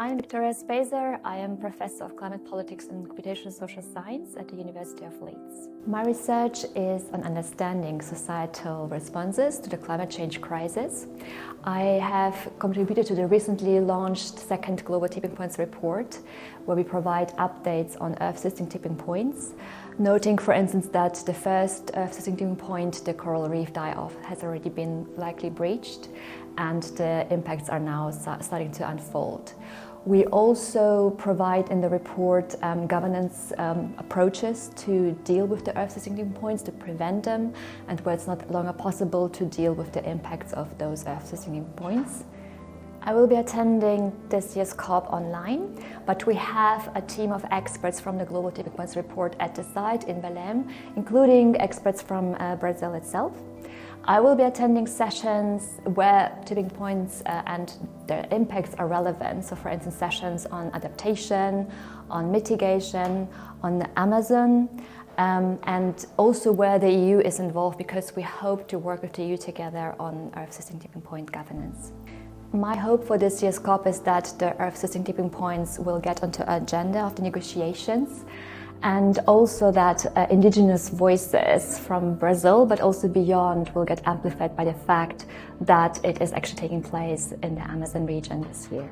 I'm Viktoria Spaiser. I am Professor of Climate Politics and Computational Social Science at the University of Leeds. My research is on understanding societal responses to the climate change crisis. I have contributed to the recently launched second Global Tipping Points report, where we provide updates on Earth-system tipping points, noting, for instance, that the first Earth-system tipping point, the coral reef die-off, has already been likely breached, and the impacts are now starting to unfold. We also provide in the report governance approaches to deal with the Earth-system tipping points, to prevent them, and where it's not longer possible to deal with the impacts of those Earth-system tipping points. I will be attending this year's COP online, but we have a team of experts from the Global Tipping Points report at the site in Belém, including experts from Brazil itself. I will be attending sessions where tipping points and their impacts are relevant. So, for instance, sessions on adaptation, on mitigation, on the Amazon, and also where the EU is involved, because we hope to work with the EU together on Earth-system tipping point governance. My hope for this year's COP is that the Earth-system tipping points will get onto the agenda of the negotiations, and also that indigenous voices from Brazil, but also beyond, will get amplified by the fact that it is actually taking place in the Amazon region this year.